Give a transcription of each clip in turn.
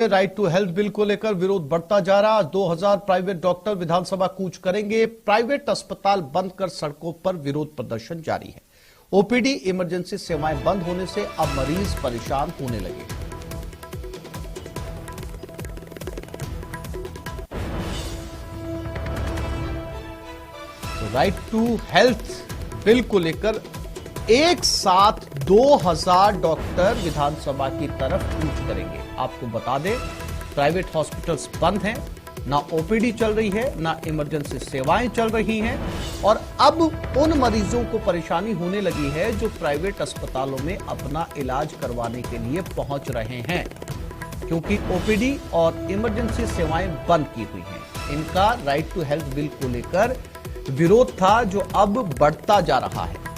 Right to health bill को लेकर विरोध बढ़ता जा रहा। 2000 प्राइवेट डॉक्टर विधानसभा कूच करेंगे। प्राइवेट अस्पताल बंद कर सड़कों पर विरोध प्रदर्शन जारी है। ओपीडी इमरजेंसी सेवाएं बंद होने से अब मरीज परेशान होने लगे। तो राइट टू हेल्थ बिल को लेकर एक साथ 2000 डॉक्टर विधानसभा की तरफ कूच करेंगे। आपको बता दें, प्राइवेट हॉस्पिटल्स बंद हैं, ना ओपीडी चल रही है, ना इमरजेंसी सेवाएं चल रही हैं और अब उन मरीजों को परेशानी होने लगी है जो प्राइवेट अस्पतालों में अपना इलाज करवाने के लिए पहुंच रहे हैं, क्योंकि ओपीडी और इमरजेंसी सेवाएं बंद की हुई हैं। इनका राइट टू हेल्थ बिल को लेकर विरोध था जो अब बढ़ता जा रहा है।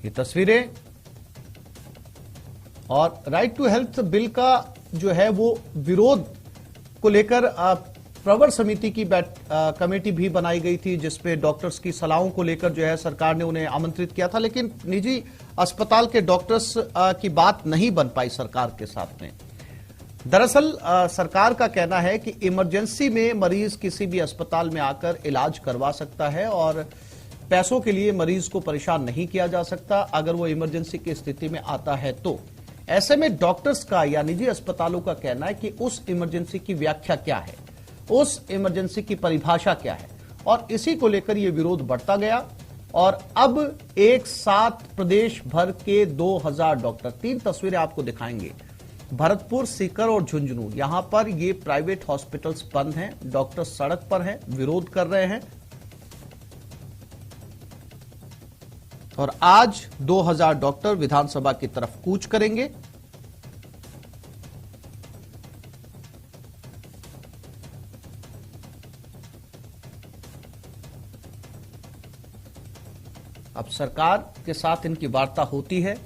ये तस्वीरें और राइट टू हेल्थ बिल का जो है वो विरोध को लेकर प्रवर समिति की कमेटी भी बनाई गई थी, जिसपे डॉक्टर्स की सलाहों को लेकर जो है सरकार ने उन्हें आमंत्रित किया था, लेकिन निजी अस्पताल के डॉक्टर्स की बात नहीं बन पाई सरकार के साथ में। दरअसल सरकार का कहना है कि इमरजेंसी में मरीज किसी भी अस्पताल में आकर इलाज करवा सकता है और पैसों के लिए मरीज को परेशान नहीं किया जा सकता अगर वो इमरजेंसी की स्थिति में आता है तो। ऐसे में डॉक्टर्स का या निजी अस्पतालों का कहना है कि उस इमरजेंसी की व्याख्या क्या है, उस इमरजेंसी की परिभाषा क्या है, और इसी को लेकर यह विरोध बढ़ता गया और अब एक साथ प्रदेश भर के 2000 डॉक्टर, 3 तस्वीरें आपको दिखाएंगे, भरतपुर, सीकर और झुंझुनू, यहां पर ये प्राइवेट हॉस्पिटल्स बंद हैं, डॉक्टर सड़क पर हैं, विरोध कर रहे हैं और आज 2000 डॉक्टर विधानसभा की तरफ कूच करेंगे। अब सरकार के साथ इनकी वार्ता होती है,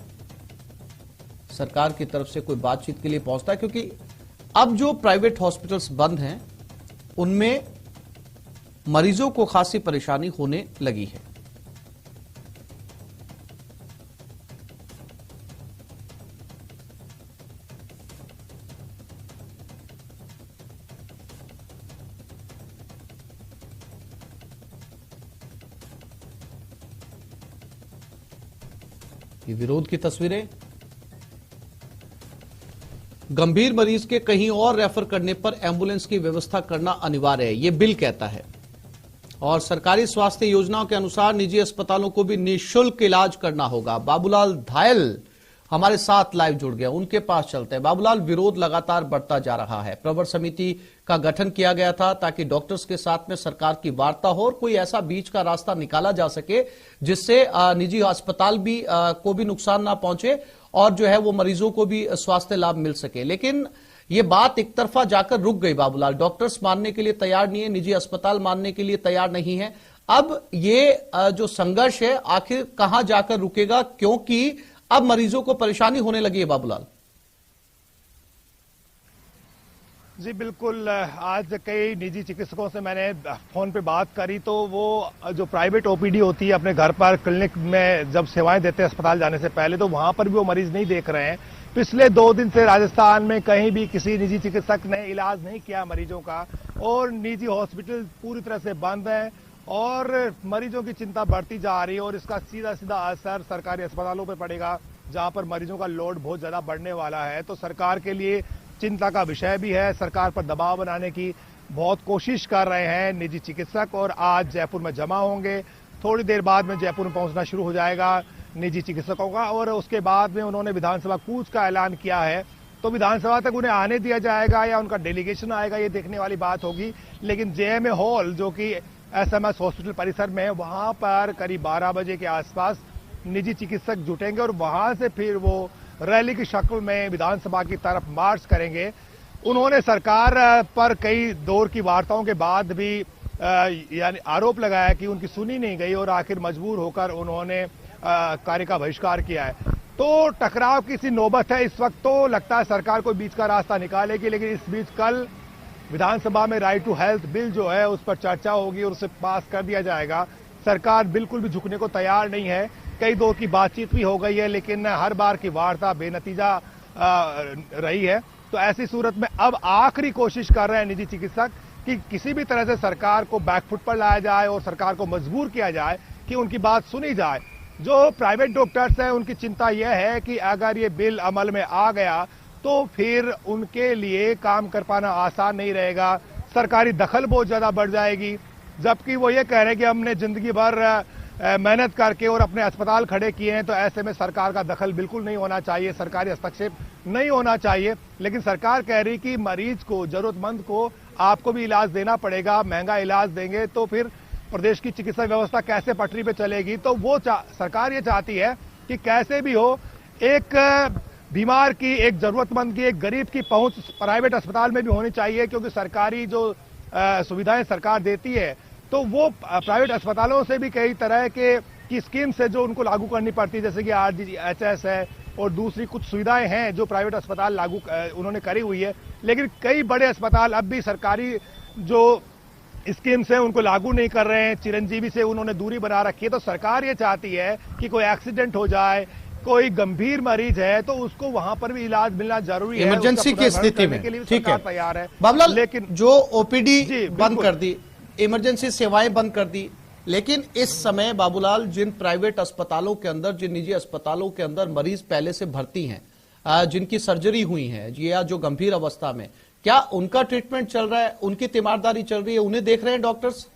सरकार की तरफ से कोई बातचीत के लिए पहुंचता है, क्योंकि अब जो प्राइवेट हॉस्पिटल्स बंद हैं उनमें मरीजों को खासी परेशानी होने लगी है। ये विरोध की तस्वीरें। गंभीर मरीज के कहीं और रेफर करने पर एम्बुलेंस की व्यवस्था करना अनिवार्य है, ये बिल कहता है। और सरकारी स्वास्थ्य योजनाओं के अनुसार निजी अस्पतालों को भी निःशुल्क इलाज करना होगा। बाबूलाल धायल हमारे साथ लाइव जुड़ गया, उनके पास चलते हैं। बाबूलाल, विरोध लगातार बढ़ता जा रहा है। प्रवर समिति का गठन किया गया था ताकि डॉक्टर्स के साथ में सरकार की वार्ता हो और कोई ऐसा बीच का रास्ता निकाला जा सके जिससे निजी अस्पताल भी को भी नुकसान ना पहुंचे और जो है वो मरीजों को भी स्वास्थ्य लाभ मिल सके। लेकिन ये बात एक तरफा जाकर रुक गई बाबूलाल, डॉक्टर्स मानने के लिए तैयार नहीं है, निजी अस्पताल मानने के लिए तैयार नहीं है। अब ये जो संघर्ष है आखिर कहां जाकर रुकेगा, क्योंकि अब मरीजों को परेशानी होने लगी है बाबूलाल। जी बिल्कुल, आज कई निजी चिकित्सकों से मैंने फोन पे बात करी तो वो जो प्राइवेट ओपीडी होती है अपने घर पर क्लिनिक में जब सेवाएं देते हैं अस्पताल जाने से पहले, तो वहां पर भी वो मरीज नहीं देख रहे हैं। पिछले 2 दिन से राजस्थान में कहीं भी किसी निजी चिकित्सक ने इलाज नहीं किया मरीजों का और निजी हॉस्पिटल पूरी तरह से बंद है और मरीजों की चिंता बढ़ती जा रही है और इसका सीधा सीधा असर सरकारी अस्पतालों पर पड़ेगा, जहां पर मरीजों का लोड बहुत ज्यादा बढ़ने वाला है। तो सरकार के लिए चिंता का विषय भी है। सरकार पर दबाव बनाने की बहुत कोशिश कर रहे हैं निजी चिकित्सक और आज जयपुर में जमा होंगे। थोड़ी देर बाद में जयपुर में पहुंचना शुरू हो जाएगा निजी चिकित्सकों का और उसके बाद में उन्होंने विधानसभा कूच का ऐलान किया है। तो विधानसभा तक उन्हें आने दिया जाएगा या उनका डेलीगेशन आएगा, ये देखने वाली बात होगी। लेकिन जेएमए हॉल जो कि एसएमएस हॉस्पिटल परिसर में, वहां पर करीब 12 बजे के आसपास निजी चिकित्सक जुटेंगे और वहां से फिर वो रैली की शक्ल में विधानसभा की तरफ मार्च करेंगे। उन्होंने सरकार पर कई दौर की वार्ताओं के बाद भी यानी आरोप लगाया कि उनकी सुनी नहीं गई और आखिर मजबूर होकर उन्होंने कार्य का बहिष्कार किया है। तो टकराव की सी नौबत है इस वक्त। तो लगता है सरकार कोई बीच का रास्ता निकालेगी, लेकिन इस बीच कल विधानसभा में राइट टू हेल्थ बिल जो है उस पर चर्चा होगी और उसे पास कर दिया जाएगा। सरकार बिल्कुल भी झुकने को तैयार नहीं है। कई दौर की बातचीत भी हो गई है, लेकिन हर बार की वार्ता बेनतीजा रही है। तो ऐसी सूरत में अब आखिरी कोशिश कर रहे हैं निजी चिकित्सक कि किसी भी तरह से सरकार को बैकफुट पर लाया जाए और सरकार को मजबूर किया जाए कि उनकी बात सुनी जाए। जो प्राइवेट डॉक्टर्स हैं उनकी चिंता यह है कि अगर ये बिल अमल में आ गया तो फिर उनके लिए काम कर पाना आसान नहीं रहेगा, सरकारी दखल बहुत ज्यादा बढ़ जाएगी। जबकि वो ये कह रहे हैं कि हमने जिंदगी भर मेहनत करके और अपने अस्पताल खड़े किए हैं, तो ऐसे में सरकार का दखल बिल्कुल नहीं होना चाहिए, सरकारी हस्तक्षेप नहीं होना चाहिए। लेकिन सरकार कह रही कि मरीज को, जरूरतमंद को आपको भी इलाज देना पड़ेगा, महंगा इलाज देंगे तो फिर प्रदेश की चिकित्सा व्यवस्था कैसे पटरी पे चलेगी। तो वो सरकार ये चाहती है कि कैसे भी हो एक बीमार की, एक जरूरतमंद की, एक गरीब की पहुंच प्राइवेट अस्पताल में भी होनी चाहिए, क्योंकि सरकारी जो सुविधाएं सरकार देती है तो वो प्राइवेट अस्पतालों से भी कई तरह की स्कीम से जो उनको लागू करनी पड़ती है, जैसे कि RGHS है और दूसरी कुछ सुविधाएं हैं जो प्राइवेट अस्पताल लागू उन्होंने करी हुई है। लेकिन कई बड़े अस्पताल अब भी सरकारी जो स्कीम्स हैं उनको लागू नहीं कर रहे हैं, चिरंजीवी से उन्होंने दूरी बना रखी है। तो सरकार ये चाहती है कि कोई एक्सीडेंट हो जाए, कोई गंभीर मरीज है तो उसको वहां पर भी इलाज मिलना जरूरी है, इमरजेंसी की स्थिति में। ठीक है, तैयार है बाबूलाल, लेकिन जो OPD बंद कर दी, इमरजेंसी सेवाएं बंद कर दी, लेकिन इस समय बाबूलाल जिन प्राइवेट अस्पतालों के अंदर, जिन निजी अस्पतालों के अंदर मरीज पहले से भर्ती हैं, जिनकी सर्जरी हुई है या जो गंभीर अवस्था में, क्या उनका ट्रीटमेंट चल रहा है, उनकी तीमारदारी चल रही है, उन्हें देख रहे हैं डॉक्टर्स?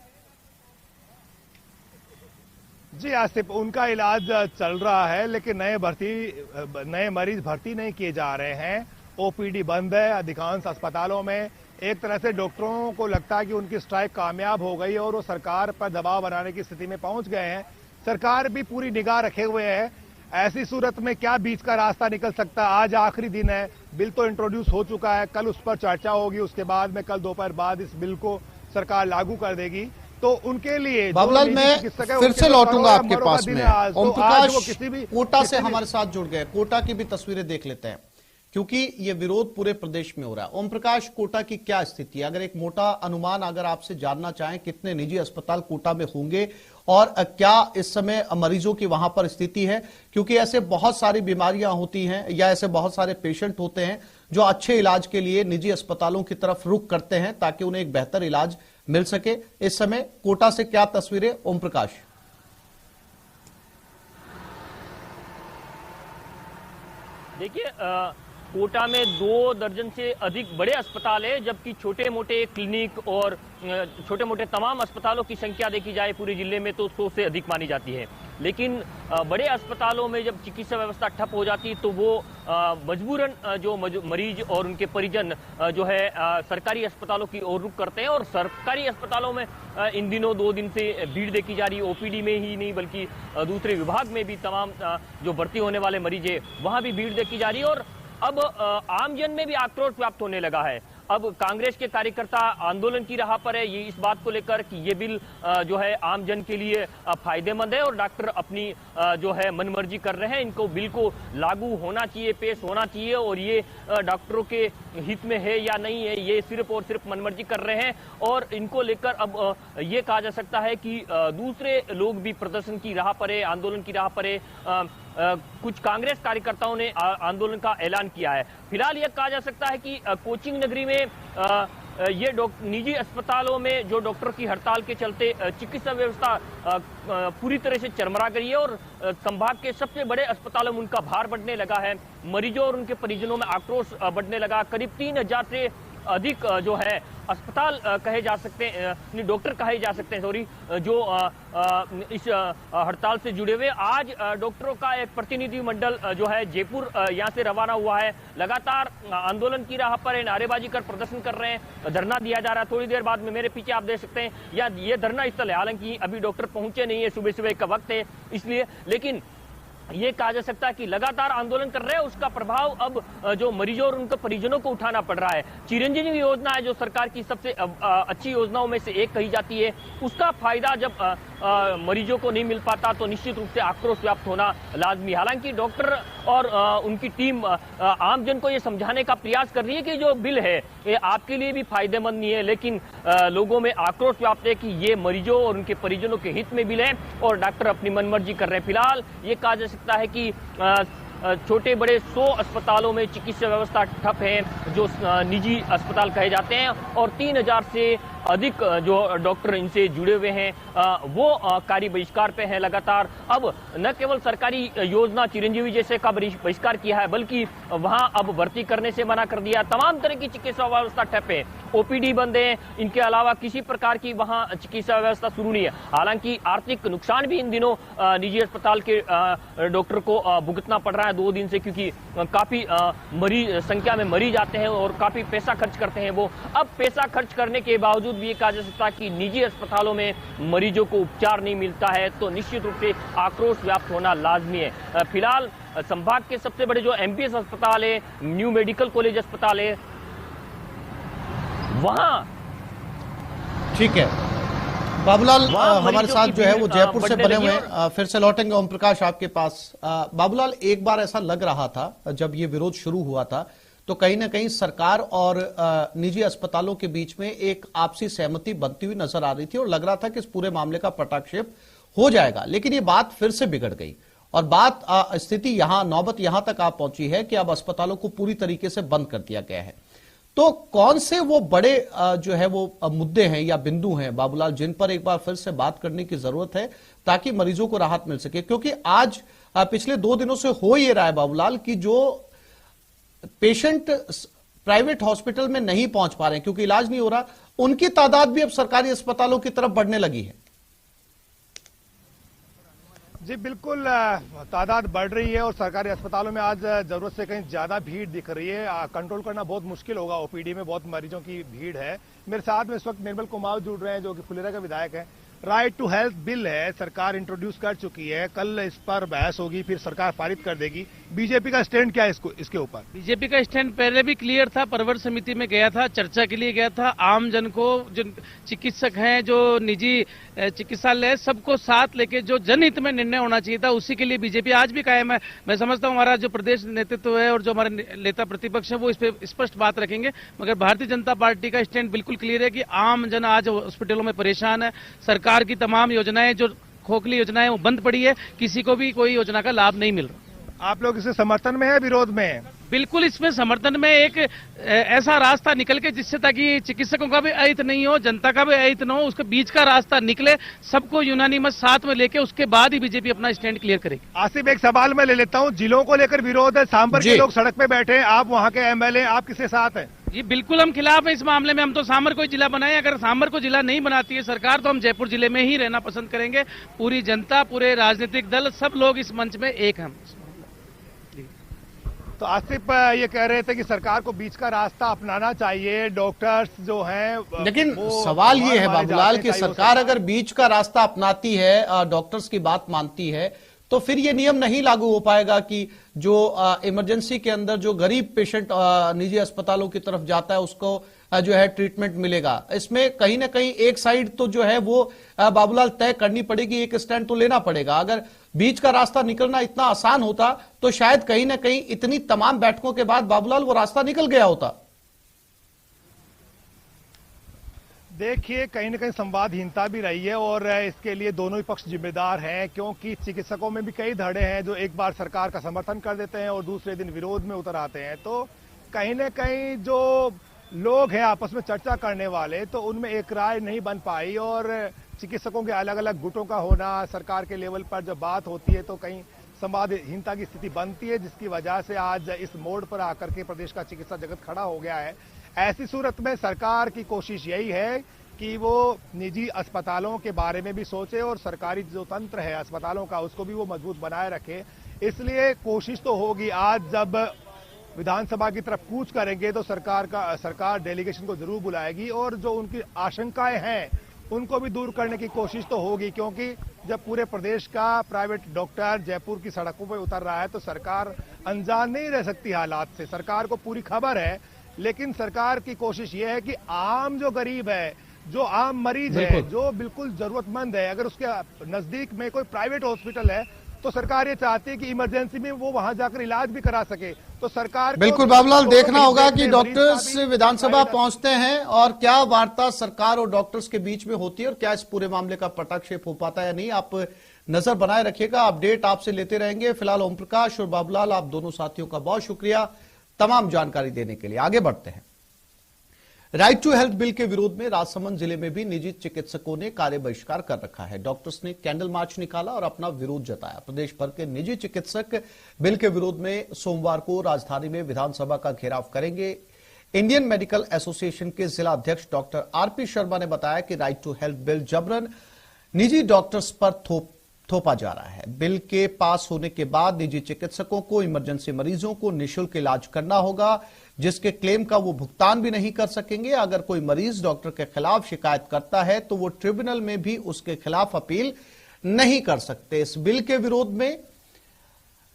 जी आसिफ, उनका इलाज चल रहा है, लेकिन नए मरीज भर्ती नहीं किए जा रहे हैं। OPD बंद है अधिकांश अस्पतालों में। एक तरह से डॉक्टरों को लगता है कि उनकी स्ट्राइक कामयाब हो गई और वो सरकार पर दबाव बनाने की स्थिति में पहुंच गए हैं। सरकार भी पूरी निगाह रखे हुए है। ऐसी सूरत में क्या बीच का रास्ता निकल सकता है? आज आखिरी दिन है, बिल तो इंट्रोड्यूस हो चुका है, कल उस पर चर्चा होगी, उसके बाद में कल दोपहर बाद इस बिल को सरकार लागू कर देगी। तो उनके लिए बाबूलाल, मैं फिर से लौटूंगा आपके पास में। ओम प्रकाश कोटा से हमारे साथ जुड़ गए, कोटा की भी तस्वीरें देख लेते हैं, क्योंकि ये विरोध पूरे प्रदेश में हो रहा है। ओम प्रकाश, कोटा की क्या स्थिति है? अगर एक मोटा अनुमान अगर आपसे जानना चाहें, कितने निजी अस्पताल कोटा में होंगे और क्या इस समय मरीजों की वहां पर स्थिति है? क्योंकि ऐसे बहुत सारी बीमारियां होती हैं या ऐसे बहुत सारे पेशेंट होते हैं जो अच्छे इलाज के लिए निजी अस्पतालों की तरफ रुख करते हैं ताकि उन्हें एक बेहतर इलाज मिल सके। इस समय कोटा से क्या तस्वीरें, ओम प्रकाश? देखिए, कोटा में 2 दर्जन से अधिक बड़े अस्पताल है, जबकि छोटे मोटे क्लिनिक और छोटे मोटे तमाम अस्पतालों की संख्या देखी जाए पूरे जिले में तो 100 से अधिक मानी जाती है। लेकिन बड़े अस्पतालों में जब चिकित्सा व्यवस्था ठप हो जाती तो वो मजबूरन जो मरीज और उनके परिजन जो है सरकारी अस्पतालों की ओर रुख करते हैं। और सरकारी अस्पतालों में इन दिनों 2 दिन से भीड़ देखी जा रही है। OPD में ही नहीं बल्कि दूसरे विभाग में भी तमाम जो भर्ती होने वाले मरीज है वहां भी भीड़ देखी जा रही है। और अब आमजन में भी आक्रोश व्याप्त होने लगा है। अब कांग्रेस के कार्यकर्ता आंदोलन की राह पर है, ये इस बात को लेकर कि ये बिल जो है आमजन के लिए फायदेमंद है और डॉक्टर अपनी जो है मनमर्जी कर रहे हैं। इनको बिल को लागू होना चाहिए, पेश होना चाहिए और ये डॉक्टरों के हित में है या नहीं है, ये सिर्फ और सिर्फ मनमर्जी कर रहे हैं। और इनको लेकर अब ये कहा जा सकता है कि दूसरे लोग भी प्रदर्शन की राह पर है, आंदोलन की राह पर है। कुछ कांग्रेस कार्यकर्ताओं ने आंदोलन का ऐलान किया है। फिलहाल यह कहा जा सकता है कि कोचिंग नगरी में ये निजी अस्पतालों में जो डॉक्टर की हड़ताल के चलते चिकित्सा व्यवस्था पूरी तरह से चरमरा गई है और संभाग के सबसे बड़े अस्पतालों में उनका भार बढ़ने लगा है। मरीजों और उनके परिजनों में आक्रोश बढ़ने लगा। करीब 3000 से अधिक जो है अस्पताल कहे जा सकते हैं, डॉक्टर कहे जा सकते हैं, सॉरी, जो इस हड़ताल से जुड़े हुए। आज डॉक्टरों का एक प्रतिनिधि मंडल जो है जयपुर यहाँ से रवाना हुआ है। लगातार आंदोलन की राह पर है, नारेबाजी कर प्रदर्शन कर रहे हैं, धरना दिया जा रहा है। थोड़ी देर बाद में मेरे पीछे आप देख सकते हैं या ये धरना स्थल है। हालांकि अभी डॉक्टर पहुंचे नहीं है, सुबह सुबह का वक्त है इसलिए, लेकिन ये कहा जा सकता है कि लगातार आंदोलन कर रहे हैं, उसका प्रभाव अब जो मरीजों और उनके परिजनों को उठाना पड़ रहा है। चिरंजीवी योजना है जो सरकार की सबसे अच्छी योजनाओं में से एक कही जाती है, उसका फायदा जब मरीजों को नहीं मिल पाता तो निश्चित रूप से आक्रोश व्याप्त होना लाजमी। हालांकि डॉक्टर और उनकी टीम आम जन को ये समझाने का प्रयास कर रही है कि जो बिल है ये आपके लिए भी फायदेमंद नहीं है, लेकिन लोगों में आक्रोश व्याप्त है कि ये मरीजों और उनके परिजनों के हित में बिल है और डॉक्टर अपनी मनमर्जी कर रहे हैं। फिलहाल ये कहा जा सकता है कि छोटे बड़े 100 अस्पतालों में चिकित्सा व्यवस्था ठप है, जो निजी अस्पताल कहे जाते हैं, और 3000 से अधिक जो डॉक्टर इनसे जुड़े हुए हैं वो कार्य बहिष्कार पे हैं लगातार। अब न केवल सरकारी योजना चिरंजीवी जैसे का बहिष्कार किया है, बल्कि वहां अब भर्ती करने से मना कर दिया। तमाम तरह की चिकित्सा व्यवस्था ठप है, ओपीडी बंद है, इनके अलावा किसी प्रकार की वहां चिकित्सा व्यवस्था शुरू नहीं है। हालांकि आर्थिक नुकसान भी इन दिनों निजी अस्पताल के डॉक्टर को भुगतना पड़ रहा है 2 दिन से, क्योंकि काफी मरीज संख्या में मरीज आते हैं और काफी पैसा खर्च करते हैं वो। अब पैसा खर्च करने के बावजूद भी कहा जा सकता है कि निजी अस्पतालों में मरीजों को उपचार नहीं मिलता है, तो निश्चित रूप से आक्रोश व्याप्त होना लाजमी है। फिलहाल संभाग के सबसे बड़े जो एमपीएस अस्पताल है, न्यू मेडिकल कॉलेज अस्पताल है, वहां ठीक है। बाबूलाल हमारे साथ जो है वो जयपुर से बने हुए हैं, फिर से लौटेंगे ओम प्रकाश आपके पास। बाबूलाल, एक बार ऐसा लग रहा था जब ये विरोध शुरू हुआ था तो कहीं ना कहीं सरकार और निजी अस्पतालों के बीच में एक आपसी सहमति बनती हुई नजर आ रही थी और लग रहा था कि इस पूरे मामले का पटाक्षेप हो जाएगा, लेकिन ये बात फिर से बिगड़ गई और बात स्थिति नौबत यहां तक आ पहुंची है कि अब अस्पतालों को पूरी तरीके से बंद कर दिया गया है। तो कौन से वो बड़े जो है वो मुद्दे हैं या बिंदु हैं बाबूलाल, जिन पर एक बार फिर से बात करने की जरूरत है ताकि मरीजों को राहत मिल सके? क्योंकि आज पिछले 2 दिनों से हो ये रहा है बाबूलाल कि जो पेशेंट प्राइवेट हॉस्पिटल में नहीं पहुंच पा रहे हैं क्योंकि इलाज नहीं हो रहा, उनकी तादाद भी अब सरकारी अस्पतालों की तरफ बढ़ने लगी है। जी बिल्कुल, तादाद बढ़ रही है और सरकारी अस्पतालों में आज जरूरत से कहीं ज्यादा भीड़ दिख रही है। कंट्रोल करना बहुत मुश्किल होगा, ओपीडी में बहुत मरीजों की भीड़ है। मेरे साथ में इस वक्त निर्मल कुमार जुड़ रहे हैं जो कि फुलेरा के विधायक हैं। राइट टू हेल्थ बिल है, सरकार इंट्रोड्यूस कर चुकी है, कल इस पर बहस होगी, फिर सरकार पारित कर देगी। बीजेपी का स्टैंड क्या है इसके ऊपर? बीजेपी का स्टैंड पहले भी क्लियर था, परवर समिति में गया था, चर्चा के लिए गया था। आम जन को, जो चिकित्सक हैं, जो निजी चिकित्सालय, सबको साथ लेके जो जनहित में निर्णय होना चाहिए था, उसी के लिए बीजेपी आज भी कायम है। मैं समझता हूं हमारा जो प्रदेश नेतृत्व है और जो हमारे नेता प्रतिपक्ष है वो इस पर स्पष्ट बात रखेंगे, मगर भारतीय जनता पार्टी का स्टैंड बिल्कुल क्लियर है कि आम जन आज हॉस्पिटलों में परेशान है। सरकार की तमाम योजनाएं, जो खोखली योजनाएं, वो बंद पड़ी है, किसी को भी कोई योजना का लाभ नहीं मिल रहा। आप लोग इससे समर्थन में है, विरोध में है? बिल्कुल इसमें समर्थन में। एक ऐसा रास्ता निकल के जिससे ताकि चिकित्सकों का भी अहित नहीं हो, जनता का भी अहित न हो, उसके बीच का रास्ता निकले, सबको यूनानिमस साथ में लेके उसके बाद ही बीजेपी अपना स्टैंड क्लियर करेगी। आसिफ, एक सवाल मैं ले लेता हूं, जिलों को लेकर विरोध है, सांभर के लोग सड़क पे बैठे हैं, आप वहां के एमएलए, आप किसके साथ हैं? जी बिल्कुल हम खिलाफ है इस मामले में। हम तो सांभर को जिला बनाए, अगर सांभर को जिला नहीं बनाती है सरकार तो हम जयपुर जिले में ही रहना पसंद करेंगे। पूरी जनता, पूरे राजनीतिक दल, सब लोग इस मंच में एक हैं। तो आसिफ ये कह रहे थे कि सरकार को बीच का रास्ता अपनाना चाहिए, डॉक्टर्स जो हैं। लेकिन सवाल ये है बाबूलाल कि सरकार अगर बीच का रास्ता अपनाती है, डॉक्टर्स की बात मानती है, तो फिर ये नियम नहीं लागू हो पाएगा कि जो इमरजेंसी के अंदर जो गरीब पेशेंट निजी अस्पतालों की तरफ जाता है उसको जो है ट्रीटमेंट मिलेगा। इसमें कहीं ना कहीं एक साइड तो जो है वो बाबूलाल तय करनी पड़ेगी, एक स्टैंड तो लेना पड़ेगा। अगर बीच का रास्ता निकलना इतना आसान होता तो शायद कहीं ना कहीं इतनी तमाम बैठकों के बाद बाबूलाल वो रास्ता निकल गया होता। देखिए, कहीं ना कहीं संवादहीनता भी रही है और इसके लिए दोनों ही पक्ष जिम्मेदार हैं, क्योंकि चिकित्सकों में भी कई धड़े हैं जो एक बार सरकार का समर्थन कर देते हैं और दूसरे दिन विरोध में उतर आते हैं। तो कहीं ना कहीं जो लोग हैं आपस में चर्चा करने वाले, तो उनमें एक राय नहीं बन पाई और चिकित्सकों के अलग अलग गुटों का होना, सरकार के लेवल पर जब बात होती है तो कहीं संवादहीनता की स्थिति बनती है, जिसकी वजह से आज इस मोड़ पर आकर के प्रदेश का चिकित्सा जगत खड़ा हो गया है। ऐसी सूरत में सरकार की कोशिश यही है कि वो निजी अस्पतालों के बारे में भी सोचे और सरकारी जो तंत्र है अस्पतालों का उसको भी वो मजबूत बनाए रखे। इसलिए कोशिश तो होगी, आज जब विधानसभा की तरफ कूच करेंगे तो सरकार डेलीगेशन को जरूर बुलाएगी और जो उनकी आशंकाएं हैं उनको भी दूर करने की कोशिश तो होगी, क्योंकि जब पूरे प्रदेश का प्राइवेट डॉक्टर जयपुर की सड़कों पर उतर रहा है तो सरकार अनजान नहीं रह सकती हालात से। सरकार को पूरी खबर है, लेकिन सरकार की कोशिश यह है कि आम जो गरीब है, जो आम मरीज है, जो बिल्कुल जरूरतमंद है, अगर उसके नजदीक में कोई प्राइवेट हॉस्पिटल है तो सरकार ये चाहती है कि इमरजेंसी में वो वहां जाकर इलाज भी करा सके। तो सरकार बिल्कुल बाबूलाल, देखना होगा कि डॉक्टर्स विधानसभा पहुंचते हैं और क्या वार्ता सरकार और डॉक्टर्स के बीच में होती है और क्या इस पूरे मामले का पटाक्षेप हो पाता है या नहीं। आप नजर बनाए रखिएगा, अपडेट आपसे लेते रहेंगे। फिलहाल ओम प्रकाश और बाबूलाल, आप दोनों साथियों का बहुत शुक्रिया तमाम जानकारी देने के लिए। आगे बढ़ते हैं। राइट टू हेल्थ बिल के विरोध में राजसमंद जिले में भी निजी चिकित्सकों ने कार्य बहिष्कार कर रखा है। डॉक्टर्स ने कैंडल मार्च निकाला और अपना विरोध जताया। प्रदेश भर के निजी चिकित्सक बिल के विरोध में सोमवार को राजधानी में विधानसभा का घेराव करेंगे। इंडियन मेडिकल एसोसिएशन के जिला अध्यक्ष डॉक्टर आरपी शर्मा ने बताया कि राइट टू हेल्थ बिल जबरन निजी डॉक्टर्स पर थोपा जा रहा है। बिल के पास होने के बाद निजी चिकित्सकों को इमरजेंसी मरीजों को निःशुल्क इलाज करना होगा, जिसके क्लेम का वो भुगतान भी नहीं कर सकेंगे। अगर कोई मरीज डॉक्टर के खिलाफ शिकायत करता है तो वो ट्रिब्यूनल में भी उसके खिलाफ अपील नहीं कर सकते। इस बिल के विरोध में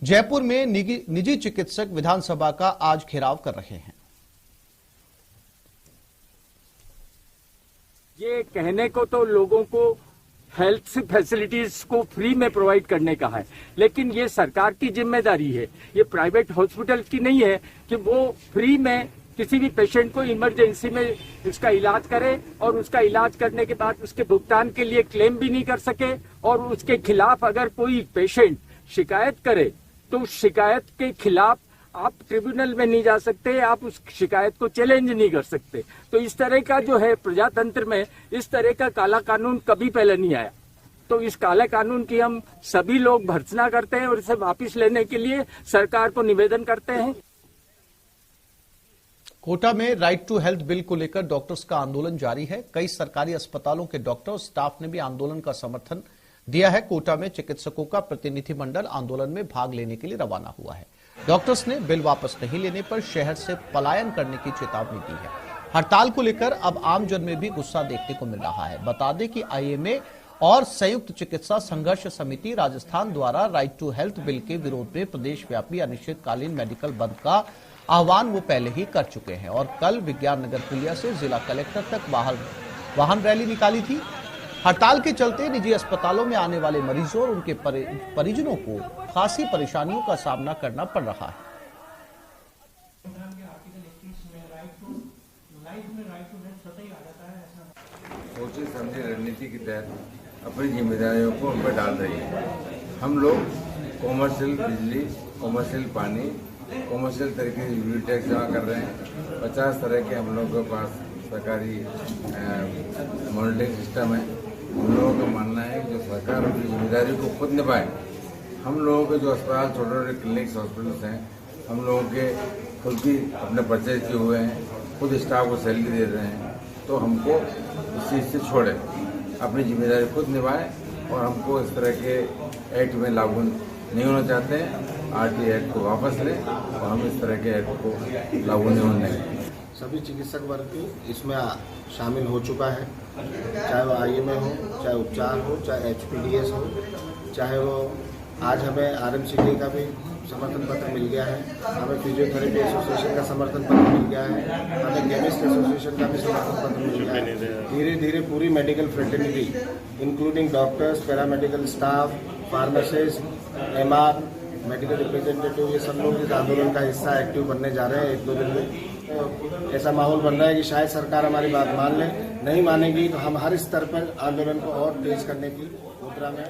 जयपुर में निजी चिकित्सक विधानसभा का आज घेराव कर रहे हैं। ये कहने को तो लोगों को हेल्थ फैसिलिटीज को फ्री में प्रोवाइड करने का है, लेकिन ये सरकार की जिम्मेदारी है, ये प्राइवेट हॉस्पिटल की नहीं है कि वो फ्री में किसी भी पेशेंट को इमरजेंसी में उसका इलाज करे और उसका इलाज करने के बाद उसके भुगतान के लिए क्लेम भी नहीं कर सके। और उसके खिलाफ अगर कोई पेशेंट शिकायत करे तो उस शिकायत के खिलाफ आप ट्रिब्यूनल में नहीं जा सकते, आप उस शिकायत को चैलेंज नहीं कर सकते। तो इस तरह का जो है प्रजातंत्र में इस तरह का काला कानून कभी पहले नहीं आया। तो इस काले कानून की हम सभी लोग भर्त्सना करते हैं और इसे वापस लेने के लिए सरकार को निवेदन करते हैं। कोटा में राइट टू हेल्थ बिल को लेकर डॉक्टर्स का आंदोलन जारी है। कई सरकारी अस्पतालों के डॉक्टर और स्टाफ ने भी आंदोलन का समर्थन दिया है। कोटा में चिकित्सकों का प्रतिनिधिमंडल आंदोलन में भाग लेने के लिए रवाना हुआ है। डॉक्टर्स ने बिल वापस नहीं लेने पर शहर से पलायन करने की चेतावनी दी है। हड़ताल को लेकर अब आमजन में भी गुस्सा देखने को मिल रहा है। बता दें कि आईएमए और संयुक्त चिकित्सा संघर्ष समिति राजस्थान द्वारा राइट टू हेल्थ बिल के विरोध में प्रदेश व्यापी अनिश्चितकालीन मेडिकल बंद का आह्वान वो पहले ही कर चुके हैं और कल विज्ञान नगर पुलिया से जिला कलेक्टर तक वाहन रैली निकाली थी। हड़ताल के चलते निजी अस्पतालों में आने वाले मरीजों और उनके परिजनों को खासी परेशानियों का सामना करना पड़ रहा है। सोची समझी रणनीति के तहत अपनी जिम्मेदारियों को हम पर डाल रही है। हम लोग कॉमर्शियल बिजली, कॉमर्शियल पानी, कॉमर्शियल तरीके से यूनिट टैक्स जमा कर रहे हैं। 50 तरह के हम लोगों के पास सरकारी मॉनिटरिंग सिस्टम है। हम लोगों का मानना है कि जो सरकार अपनी जिम्मेदारी को खुद निभाए। हम लोगों के जो अस्पताल, छोटे छोटे क्लिनिक्स, हॉस्पिटल्स हैं, हम लोगों के खुद भी अपने परचेज किए हुए हैं, खुद स्टाफ को सैलरी दे रहे हैं। तो हमको इस चीज़ से छोड़े, अपनी जिम्मेदारी खुद निभाएं और हमको इस तरह के एक्ट में लागू नहीं होना चाहते हैं। आरटी एक्ट को वापस लें और हम इस तरह के एक्ट को लागू नहीं होने देंगे। सभी चिकित्सक वर्ग इसमें शामिल हो चुका है, चाहे वो आईएमए हो, चाहे उपचार हो, चाहे एचपीडीएस हो, चाहे वो आज हमें आरएमसीडी का भी समर्थन पत्र मिल गया है, हमें फिजियोथेरेपी एसोसिएशन का समर्थन पत्र मिल गया है, हमें केमिस्ट एसोसिएशन का भी समर्थन पत्र मिल गया है। धीरे धीरे पूरी medical fraternity including doctors, paramedical staff, pharmacist, MR, medical representative, ये सब लोग इस आंदोलन का हिस्सा एक्टिव बनने जा रहे हैं। 1-2 दिन में तो ऐसा माहौल बन रहा है कि शायद सरकार हमारी बात मान ले। नहीं मानेगी तो हम हर स्तर पर आंदोलन को और तेज करने की मुद्रा में